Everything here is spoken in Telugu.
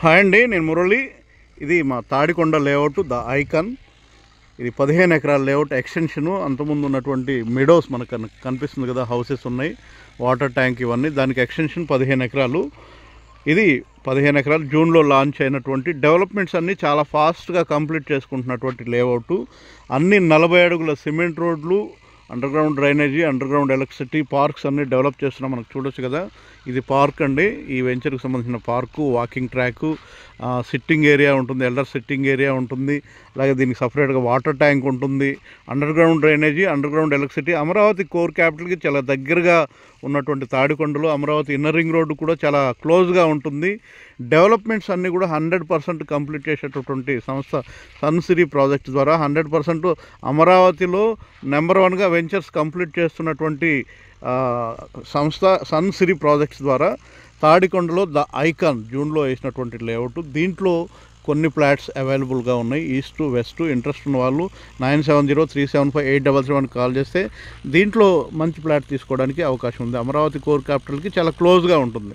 హాయ్ అండి, నేను మురళి. ఇది మా తాడికొండ లేఅవుట్ ద ఐకాన్. ఇది 15 ఎకరాల లేఅవుట్ ఎక్స్టెన్షను. అంతకుముందు ఉన్నటువంటి మిడోస్ మనకు కనిపిస్తుంది కదా, హౌసెస్ ఉన్నాయి, వాటర్ ట్యాంక్ ఇవన్నీ. దానికి ఎక్స్టెన్షన్ 15 ఎకరాలు. ఇది 15 ఎకరాలు జూన్లో లాంచ్ అయినటువంటి డెవలప్మెంట్స్ అన్నీ చాలా ఫాస్ట్గా కంప్లీట్ చేసుకుంటున్నటువంటి లేఅవుట్. అన్ని 40 అడుగుల సిమెంట్ రోడ్లు, under ground drainage, under ground electricity, parks అన్నీ డెవలప్ చేస్తున్నాం. మనకు చూడొచ్చు కదా, ఇది పార్క్ అండి. ఈ వెంచర్కి సంబంధించిన park, walking track, sitting area ఉంటుంది, ఎల్డర్ సిట్టింగ్ ఏరియా ఉంటుంది. అలాగే దీనికి సపరేట్గా వాటర్ ట్యాంక్ ఉంటుంది, under ground drainage, under ground electricity. Amaravati core క్యాపిటల్కి చాలా దగ్గరగా ఉన్నటువంటి తాడికొండలో అమరావతి ఇన్నర్ రింగ్ రోడ్డు కూడా చాలా క్లోజ్గా ఉంటుంది. డెవలప్మెంట్స్ అన్నీ కూడా 100% కంప్లీట్ చేసేటటువంటి సంస్థ సన్సిరీ ప్రాజెక్ట్ ద్వారా 100% అమరావతిలో నెంబర్ 1గా వెంచర్స్ కంప్లీట్ చేస్తున్నటువంటి సంస్థ సన్సిరీ ప్రాజెక్ట్స్ ద్వారా తాడికొండలో ద ఐకాన్ జూన్లో వేసినటువంటి లేఅవుట్. దీంట్లో కొన్ని ఫ్లాట్స్ అవైలబుల్గా ఉన్నాయి, ఈస్ట్ వెస్ట్. ఇంట్రెస్ట్ ఉన్న వాళ్ళు 9703758877 కాల్ చేస్తే దీంట్లో మంచి ఫ్లాట్ తీసుకోవడానికి అవకాశం ఉంది. అమరావతి కోర్ క్యాపిటల్కి చాలా క్లోజ్గా ఉంటుంది.